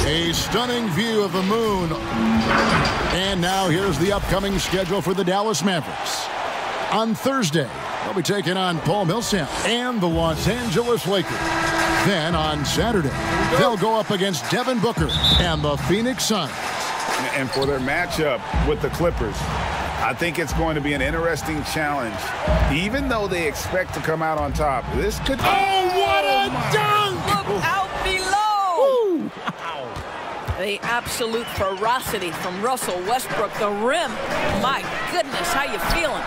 A stunning view of the moon. And now here's the upcoming schedule for the Dallas Mavericks. On Thursday, they'll be taking on Paul Millsap and the Los Angeles Lakers. Then on Saturday, they'll go up against Devin Booker and the Phoenix Suns. And for their matchup with the Clippers, I think it's going to be an interesting challenge. Even though they expect to come out on top, this could... Oh, what a dunk! Look out below! The absolute ferocity from Russell Westbrook. The rim. My goodness, how you feeling?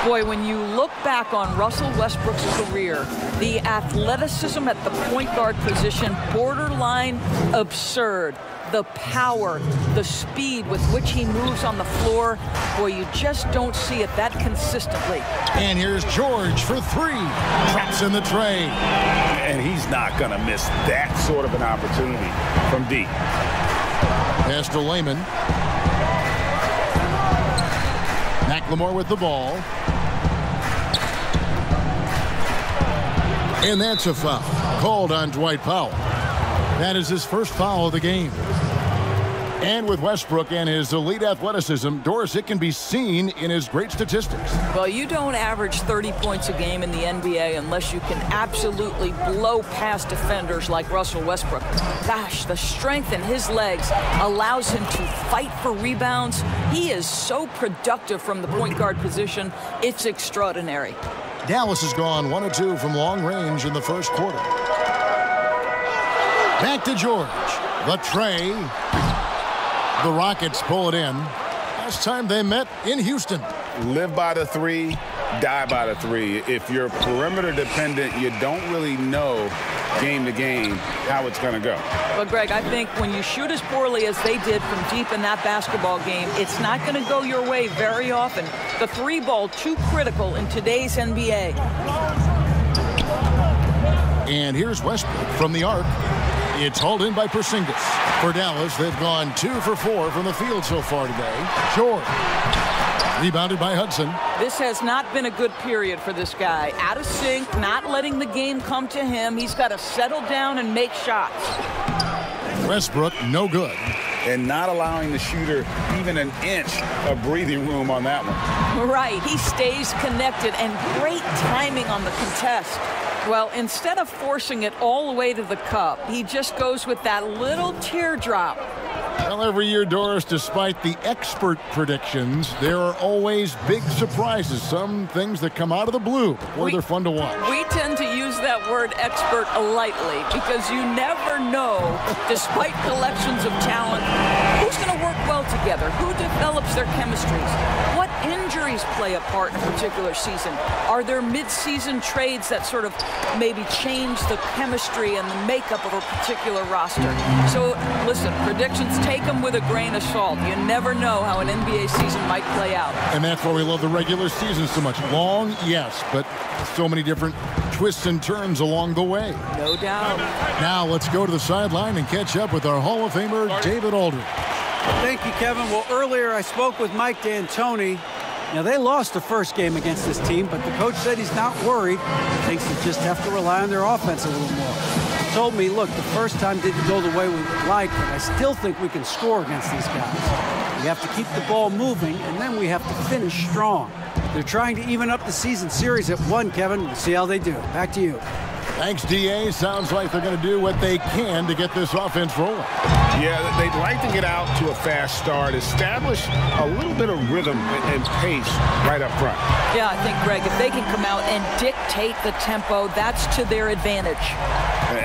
Boy, when you look back on Russell Westbrook's career, the athleticism at the point guard position, borderline absurd. The power, the speed with which he moves on the floor, boy, you just don't see it that consistently. And here's George for three. Traps in the tray. And he's not going to miss that sort of an opportunity from deep. Pass to Layman. McLemore with the ball. And that's a foul called on Dwight Powell. That is his first foul of the game. And with Westbrook and his elite athleticism, Doris, it can be seen in his great statistics. Well, you don't average 30 points a game in the NBA unless you can absolutely blow past defenders like Russell Westbrook. Gosh, the strength in his legs allows him to fight for rebounds. He is so productive from the point guard position. It's extraordinary. Dallas has gone 1 of 2 from long range in the first quarter. Back to George. The tray. The Rockets pull it in. Last time they met in Houston. Live by the three, die by the three. If you're perimeter dependent, you don't really know game to game how it's going to go. But, Greg, I think when you shoot as poorly as they did from deep in that basketball game, it's not going to go your way very often. The three ball, too critical in today's NBA. And here's Westbrook from the arc. It's hauled in by Porzingis. For Dallas, they've gone 2 for 4 from the field so far today. George. Rebounded by Hudson. This has not been a good period for this guy. Out of sync, not letting the game come to him. He's got to settle down and make shots. Westbrook, no good. And not allowing the shooter even an inch of breathing room on that one. Right. He stays connected and great timing on the contest. Well, instead of forcing it all the way to the cup, he just goes with that little teardrop. Well, every year, Doris, despite the expert predictions, there are always big surprises. Some things that come out of the blue, or they're fun to watch. We tend to use that word expert lightly because you never know, despite collections of talent, who's going to work well together, who develops their chemistries, what injuries play a part in a particular season. Are there mid-season trades that sort of maybe change the chemistry and the makeup of a particular roster? So, listen, predictions, take them with a grain of salt. You never know how an NBA season might play out. And that's why we love the regular season so much. Long, yes, but so many different twists and turns along the way. No doubt. Now let's go to the sideline and catch up with our Hall of Famer, David Aldridge. Thank you, Kevin. Well, earlier I spoke with Mike D'Antoni. Now, they lost the first game against this team, but the coach said he's not worried. He thinks they just have to rely on their offense a little more. He told me, look, the first time didn't go the way we would like, but I still think we can score against these guys. We have to keep the ball moving, and then we have to finish strong. They're trying to even up the season series at 1, Kevin. We'll see how they do. Back to you. Thanks, D.A. Sounds like they're going to do what they can to get this offense rolling. Yeah, they'd like to get out to a fast start, establish a little bit of rhythm and pace right up front. Yeah, I think, Greg, if they can come out and dictate the tempo, that's to their advantage.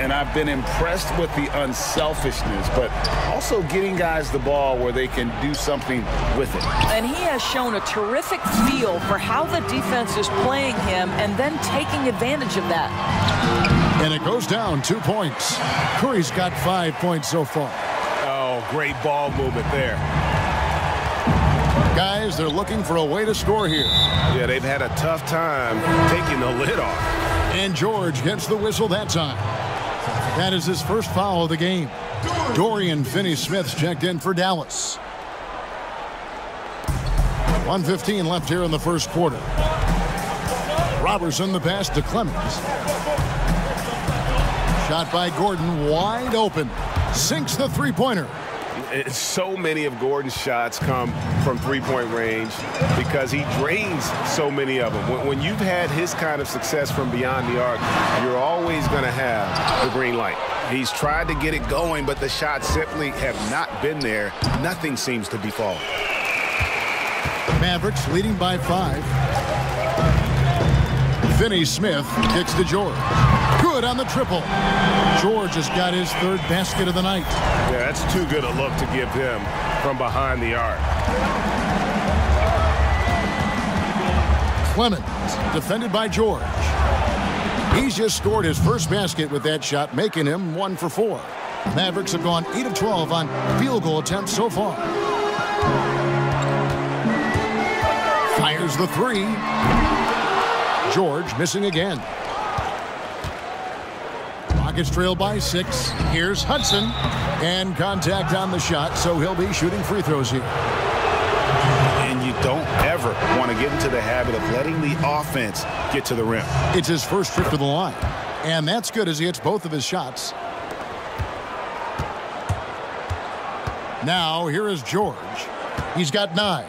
And I've been impressed with the unselfishness, but also getting guys the ball where they can do something with it. And he has shown a terrific feel for how the defense is playing him and then taking advantage of that. And it goes down 2 points. Curry's got 5 points so far. Oh, great ball movement there. Guys, they're looking for a way to score here. Yeah, they've had a tough time taking the lid off. And George gets the whistle that time. That is his first foul of the game. Dorian Finney-Smith's checked in for Dallas. 1:15 left here in the first quarter. Robertson the pass to Clemens. Shot by Gordon, wide open. Sinks the three-pointer. So many of Gordon's shots come from three-point range because he drains so many of them. When you've had his kind of success from beyond the arc, you're always going to have the green light. He's tried to get it going, but the shots simply have not been there. Nothing seems to be falling. Mavericks leading by 5. Finney Smith kicks to George. Good on the triple. George has got his 3rd basket of the night. Yeah, that's too good a look to give him from behind the arc. Clemens, defended by George. He's just scored his 1st basket with that shot, making him 1 for 4. Mavericks have gone 8 of 12 on field goal attempts so far. Fires the 3. George missing again. Rockets trail by 6. Here's Hudson. And contact on the shot, so he'll be shooting free throws here. And you don't ever want to get into the habit of letting the offense get to the rim. It's his 1st trip to the line. And that's good as he hits both of his shots. Now, here is George. He's got 9.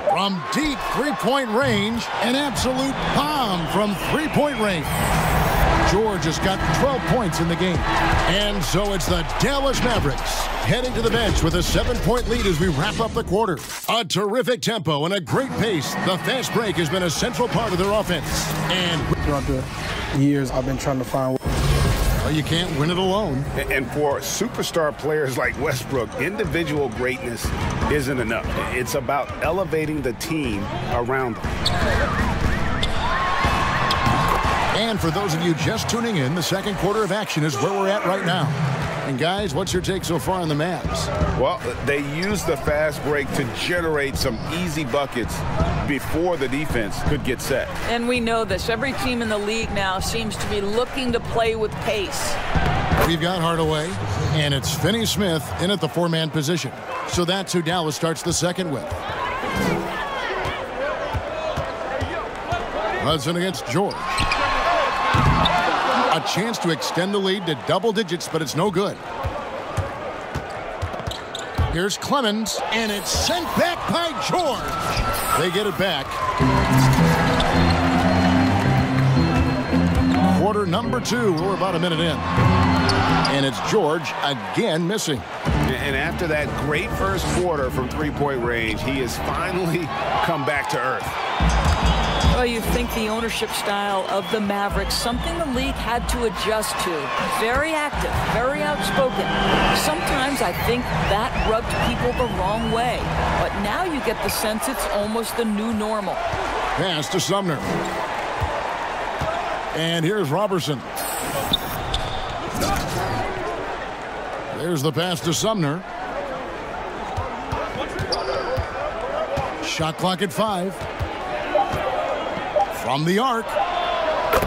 From deep three-point range, an absolute bomb from three-point range. George has got 12 points in the game. And so it's the Dallas Mavericks heading to the bench with a 7-point lead as we wrap up the quarter. A terrific tempo and a great pace. The fast break has been a central part of their offense. And throughout the years, I've been trying to find. Well, you can't win it alone. And for superstar players like Westbrook, individual greatness isn't enough. It's about elevating the team around them. And for those of you just tuning in, the second quarter of action is where we're at right now. And guys, what's your take so far on the Mavs? Well, they used the fast break to generate some easy buckets before the defense could get set. And we know this. Every team in the league now seems to be looking to play with pace. We've got Hardaway, and it's Finney Smith in at the 4-man position. So that's who Dallas starts the second with. Hudson against George. A chance to extend the lead to double digits, but it's no good. Here's Clemens, and it's sent back by George. They get it back. Quarter number 2. We're about a minute in. And it's George again missing. And after that great first quarter from three-point range, he has finally come back to earth. Well, you think the ownership style of the Mavericks, something the league had to adjust to. Very active, very outspoken. Sometimes I think that rubbed people the wrong way. But now you get the sense it's almost the new normal. Pass to Sumner. And here's Robertson. There's the pass to Sumner. Shot clock at 5. From the arc.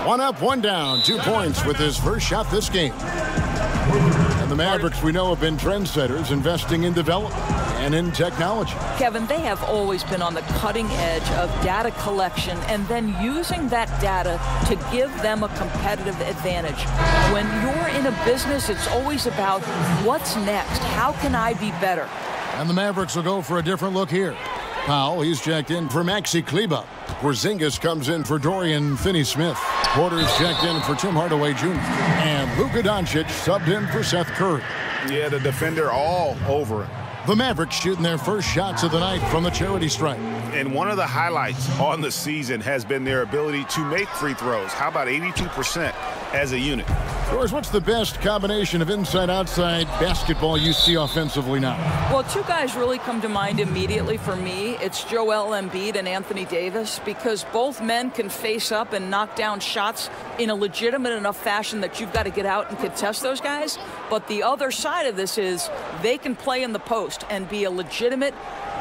1 up, 1 down. 2 points with his first shot this game. And the Mavericks, we know, have been trendsetters, investing in development and in technology. Kevin, they have always been on the cutting edge of data collection and then using that data to give them a competitive advantage. When you're in a business, it's always about what's next? How can I be better? And the Mavericks will go for a different look here. Powell, he's checked in for Maxi Kleber. Porzingis comes in for Dorian Finney-Smith. Porter's checked in for Tim Hardaway Jr. And Luka Doncic subbed in for Seth Curry. Yeah, the defender all over him. The Mavericks shooting their first shots of the night from the charity stripe. And one of the highlights on the season has been their ability to make free throws. How about 82% as a unit? George, what's the best combination of inside-outside basketball you see offensively now? Well, 2 guys really come to mind immediately for me. It's Joel Embiid and Anthony Davis, because both men can face up and knock down shots in a legitimate enough fashion that you've got to get out and contest those guys. But the other side of this is they can play in the post and be a legitimate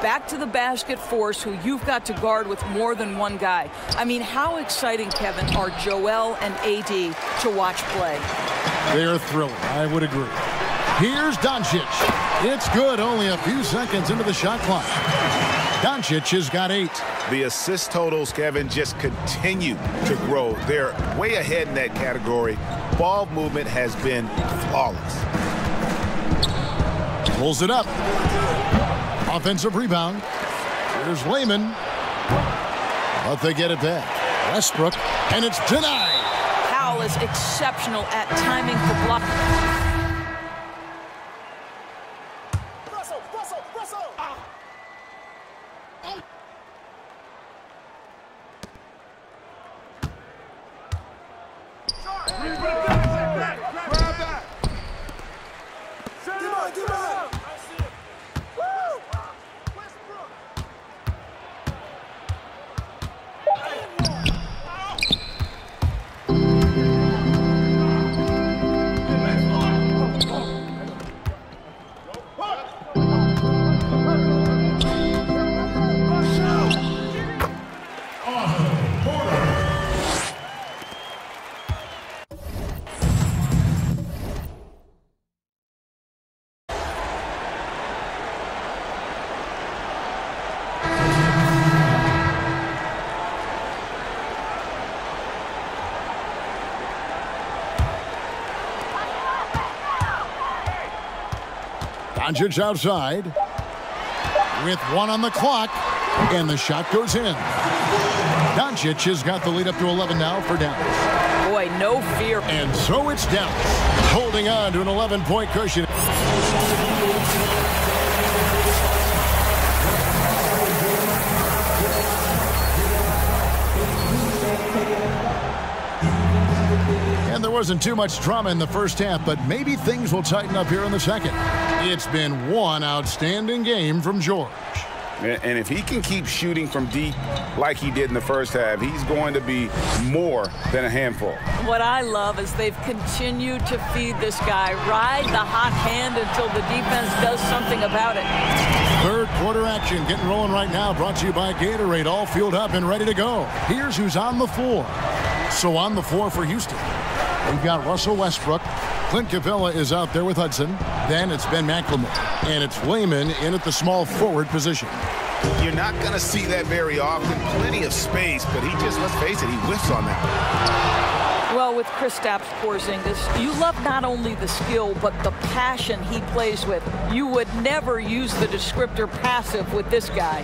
back-to-the-basket force who you've got to guard with more than one guy. I mean, how exciting, Kevin, are Joel and AD to watch play? They're thrilling. I would agree. Here's Doncic. It's good, only a few seconds into the shot clock. Doncic has got 8. The assist totals, Kevin, just continue to grow. They're way ahead in that category. Ball movement has been flawless. Pulls it up. Offensive rebound. Here's Layman. But they get it back. Westbrook, and it's denied. Powell is exceptional at timing the block. Doncic outside with 1 on the clock, and the shot goes in. Doncic has got the lead up to 11 now for Dallas. Boy, no fear. And so it's Dallas holding on to an 11-point cushion. And there wasn't too much drama in the first half, but maybe things will tighten up here in the second. It's been one outstanding game from George. And if he can keep shooting from deep like he did in the first half, he's going to be more than a handful. What I love is they've continued to feed this guy, ride the hot hand until the defense does something about it. Third quarter action getting rolling right now, brought to you by Gatorade, all fueled up and ready to go. Here's who's on the floor. So on the floor for Houston, we've got Russell Westbrook. Clint Capella is out there with Hudson. Then it's Ben McLemore. And it's Layman in at the small forward position. You're not going to see that very often. Plenty of space, but he just, let's face it, he whiffs on that. Well, with Kristaps Porzingis, you love not only the skill, but the passion he plays with. You would never use the descriptor passive with this guy.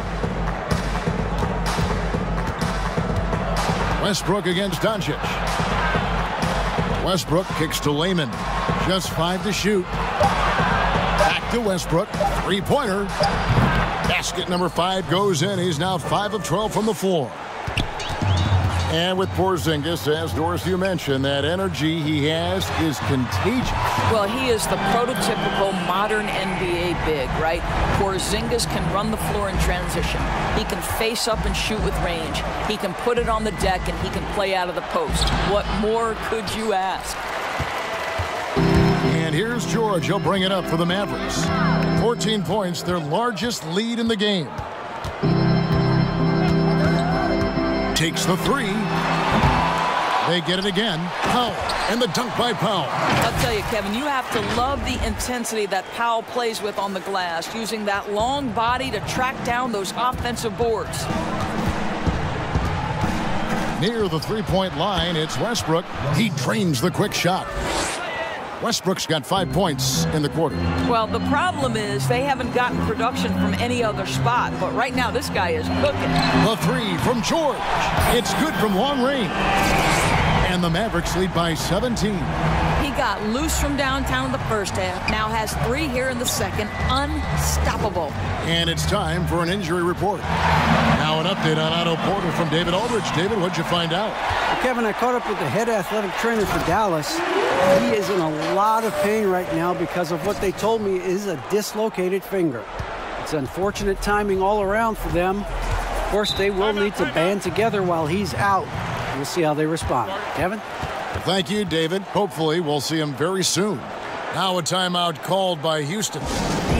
Westbrook against Doncic. Westbrook kicks to Layman. Just 5 to shoot. Back to Westbrook. Three-pointer. Basket number 5 goes in. He's now 5 of 12 from the floor. And with Porzingis, as Doris, you mentioned, that energy he has is contagious. Well, he is the prototypical modern NBA big, right? Porzingis can run the floor in transition. He can face up and shoot with range. He can put it on the deck, and he can play out of the post. What more could you ask? And here's George. He'll bring it up for the Mavericks. 14 points, their largest lead in the game. Takes the 3. They get it again. Powell, and the dunk by Powell. I'll tell you, Kevin, you have to love the intensity that Powell plays with on the glass, using that long body to track down those offensive boards. Near the three-point line, it's Westbrook. He drains the quick shot. Westbrook's got 5 points in the quarter. Well, the problem is they haven't gotten production from any other spot, but right now this guy is cooking. The 3 from George. It's good from long range. And the Mavericks lead by 17. He got loose from downtown in the first half, now has 3 here in the second. Unstoppable. And it's time for an injury report. Now an update on Otto Porter from David Aldridge. David, what'd you find out? Well, Kevin, I caught up with the head athletic trainer for Dallas. He is in a lot of pain right now because of what they told me is a dislocated finger. It's unfortunate timing all around for them. Of course, they will need to band together while he's out. We'll see how they respond. Kevin? Thank you, David. Hopefully, we'll see him very soon. Now a timeout called by Houston.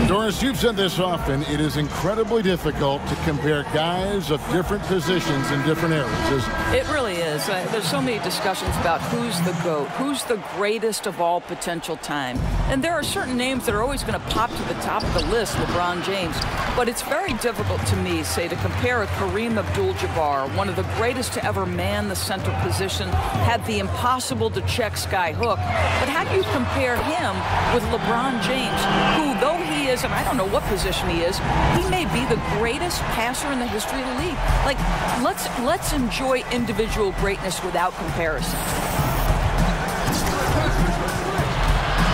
Doris, you've said this often. It is incredibly difficult to compare guys of different positions in different areas, isn't it? It really is. is, there's so many discussions about who's the GOAT, who's the greatest of all potential time. And there are certain names that are always going to pop to the top of the list, LeBron James. But it's very difficult to me, say, to compare a Kareem Abdul-Jabbar, one of the greatest to ever man the center position, had the impossible-to-check sky hook. But how do you compare him with LeBron James, who, though he is, and I don't know what position he is, he may be the greatest passer in the history of the league. Like, let's enjoy individual greatness without comparison.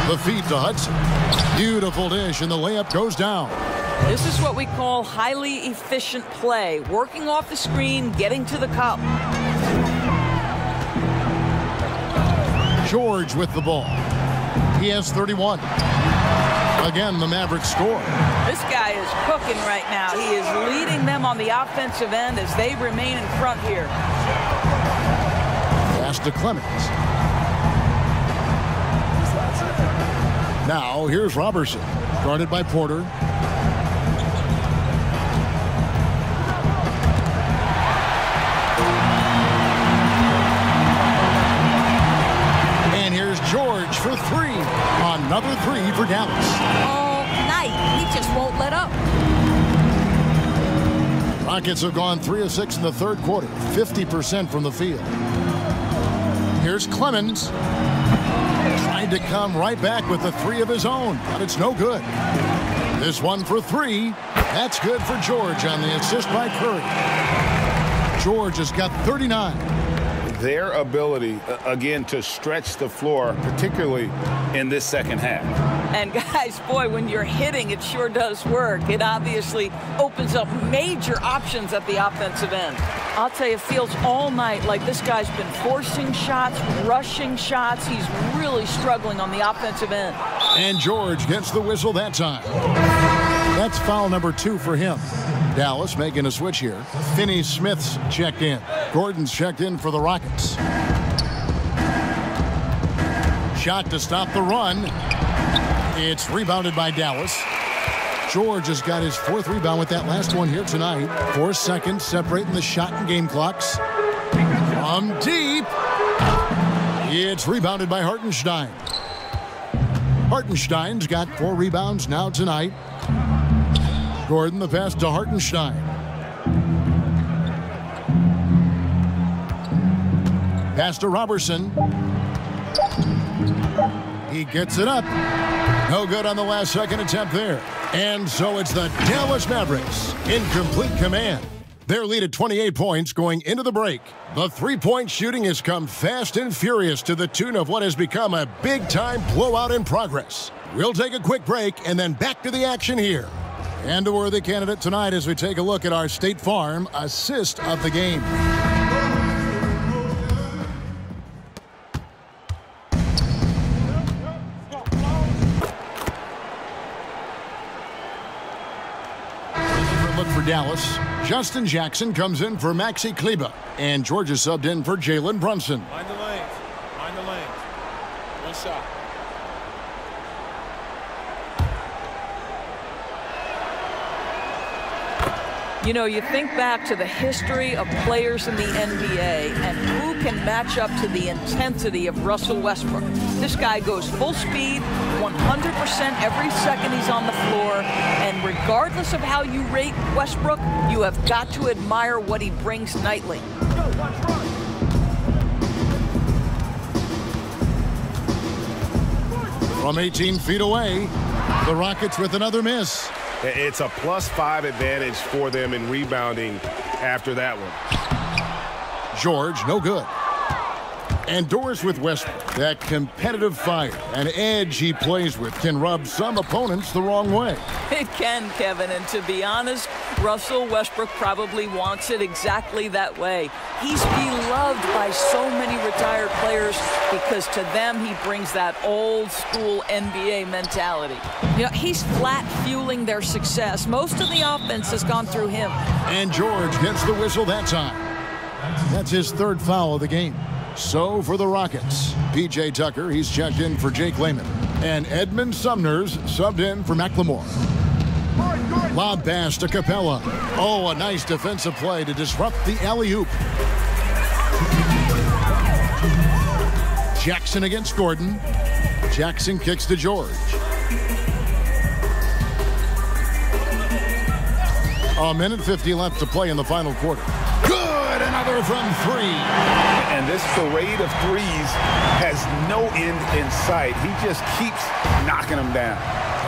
The feed to Hudson. Beautiful dish, and the layup goes down. This is what we call highly efficient play. Working off the screen, getting to the cup. George with the ball. He has 31. Again, the Mavericks score. This guy is cooking right now. He is leading them on the offensive end as they remain in front here. Pass to Clemens. Now, here's Robertson, guarded by Porter. And here's George for three. Another three for Dallas. All night. He just won't let up. Rockets have gone 3 of 6 in the third quarter, 50% from the field. Here's Clemens. Trying to come right back with a three of his own, but it's no good. This one for three. That's good for George on the assist by Curry. George has got 39. Their ability, again, to stretch the floor, particularly in this second half. And guys, boy, when you're hitting, it sure does work. It obviously opens up major options at the offensive end. I'll tell you, it feels all night like this guy's been forcing shots, rushing shots. He's really struggling on the offensive end. And George gets the whistle that time. That's foul number 2 for him. Dallas making a switch here. Finney-Smith's checked in. Gordon's checked in for the Rockets. Shot to stop the run. It's rebounded by Dallas. George has got his 4th rebound with that last one here tonight. 4 seconds separating the shot and game clocks. From deep. It's rebounded by Hartenstein. Hartenstein's got 4 rebounds now tonight. Gordon the pass to Hartenstein. Pass to Robertson. He gets it up. No good on the last second attempt there. And so it's the Dallas Mavericks in complete command. Their lead at 28 points going into the break. The three-point shooting has come fast and furious to the tune of what has become a big-time blowout in progress. We'll take a quick break and then back to the action here. And a worthy candidate tonight as we take a look at our State Farm assist of the game. Look for Dallas. Justin Jackson comes in for Maxi Kleber. And Georgia subbed in for Jalen Brunson. Mind the lanes. Mind the lanes. One shot. You know, you think back to the history of players in the NBA and who can match up to the intensity of Russell Westbrook. This guy goes full speed, 100% every second he's on the floor. And regardless of how you rate Westbrook, you have got to admire what he brings nightly. From 18 feet away, the Rockets with another miss. It's a +5 advantage for them in rebounding after that one. George, no good. And Doris with Westbrook. That competitive fire and edge he plays with can rub some opponents the wrong way. It can, Kevin, and to be honest, Russell Westbrook probably wants it exactly that way. He's beloved by so many retired players because to them he brings that old school NBA mentality. You know, he's flat fueling their success. Most of the offense has gone through him. And George gets the whistle that time. That's his 3rd foul of the game. So for the Rockets, P.J. Tucker, he's checked in for Jake Layman. And Edmund Sumner's subbed in for McLemore. Lob pass to Capella. Oh, a nice defensive play to disrupt the alley-oop. Jackson against Gordon. Jackson kicks to George. A minute 50 left to play in the final quarter. Good, another from three. And this parade of threes has no end in sight. He just keeps knocking them down.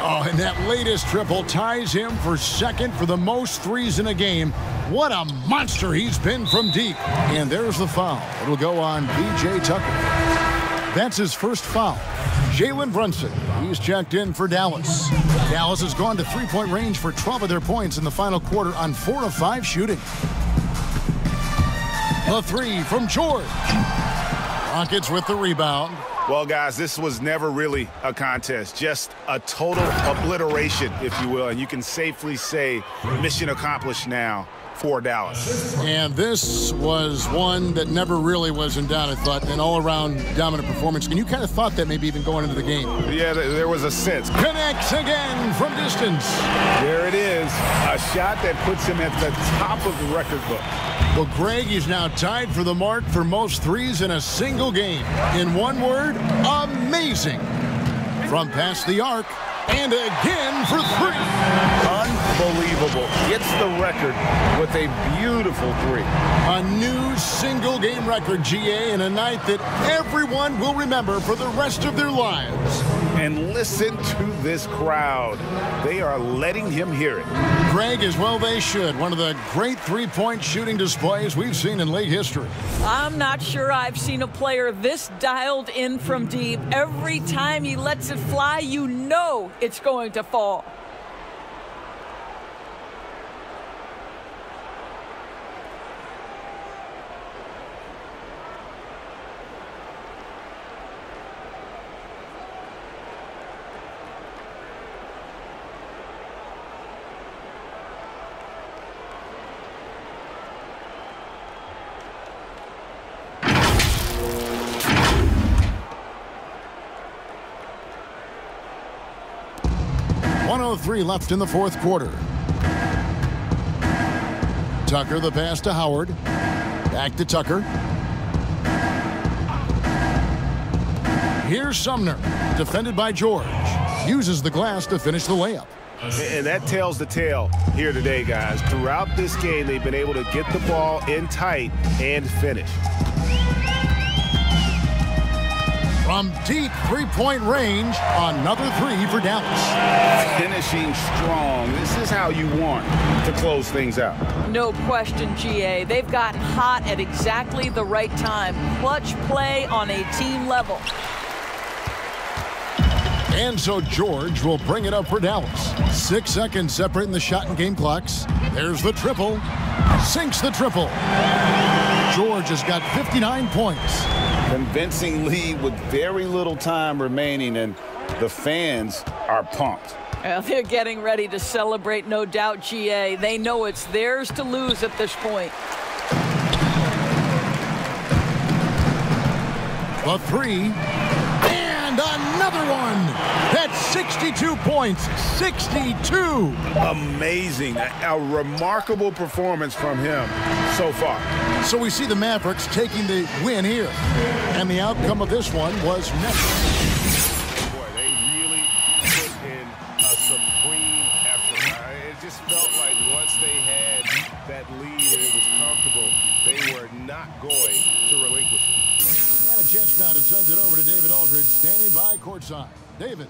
Oh, and that latest triple ties him for second for the most threes in a game. What a monster he's been from deep. And there's the foul. It'll go on B.J. Tucker. That's his first foul. Jalen Brunson, he's checked in for Dallas. Dallas has gone to three-point range for 12 of their points in the final quarter on 4 of 5 shooting. A three from George. Rockets with the rebound. Well, guys, this was never really a contest, just a total obliteration, if you will. And you can safely say mission accomplished now for Dallas. And this was one that never really was in doubt, I thought, an all-around dominant performance. And you kind of thought that maybe even going into the game. Yeah, there was a sense. Connects again from distance. There it is, a shot that puts him at the top of the record book. Well, Greg is now tied for the mark for most threes in a single game. In one word, amazing. From past the arc, and again for three. Unbelievable. Gets the record with a beautiful three. A new single-game record, GA, in a night that everyone will remember for the rest of their lives. And listen to this crowd. They are letting him hear it. Greg, as well they should. One of the great three-point shooting displays we've seen in league history. I'm not sure I've seen a player this dialed in from deep. Every time he lets it fly, you know it's going to fall. .103 left in the fourth quarter. Tucker, the pass to Howard. Back to Tucker. Here's Sumner, defended by George. Uses the glass to finish the layup. And that tells the tale here today, guys. Throughout this game, they've been able to get the ball in tight and finish. From deep three-point range, another three for Dallas. Finishing strong. This is how you want to close things out. No question, GA. They've gotten hot at exactly the right time. Clutch play on a team level. And so George will bring it up for Dallas. 6 seconds separating the shot and game clocks. There's the triple. Sinks the triple. George has got 59 points. Convincing lead with very little time remaining, and the fans are pumped. Well, they're getting ready to celebrate, no doubt, GA. They know it's theirs to lose at this point. The three. And another one. That's 62 points. 62. Amazing. A remarkable performance from him so far. So we see the Mavericks taking the win here. And the outcome of this one was nothing. Boy, they really put in a supreme effort. It just felt like once they had that lead and it was comfortable, they were not going to relinquish it. And a chance now to send it over to David Aldridge, standing by courtside. David.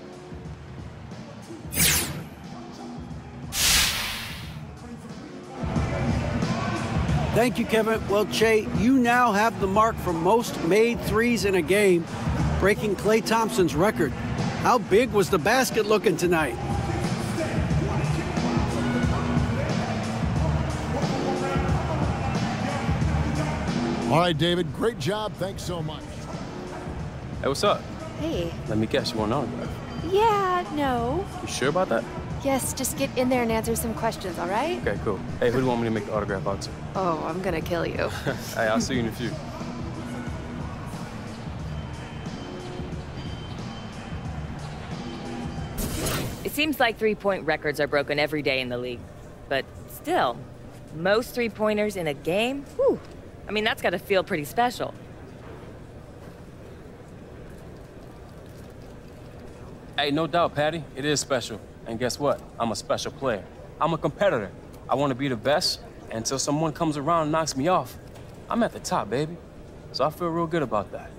Thank you, Kevin. Well, Che, you now have the mark for most made threes in a game, breaking Klay Thompson's record. How big was the basket looking tonight? All right, David, great job. Thanks so much. Hey, what's up? Hey. Let me guess, you want an autograph? Yeah, no. You sure about that? Yes, just get in there and answer some questions, all right? Okay, cool. Hey, who do you want me to make the autograph out to? Oh, I'm gonna kill you. Hey, I'll see you in a few. It seems like three-point records are broken every day in the league. But still, most three-pointers in a game? Whew. I mean, that's got to feel pretty special. Hey, no doubt, Patty. It is special. And guess what? I'm a special player. I'm a competitor. I want to be the best, and until someone comes around and knocks me off, I'm at the top, baby. So I feel real good about that.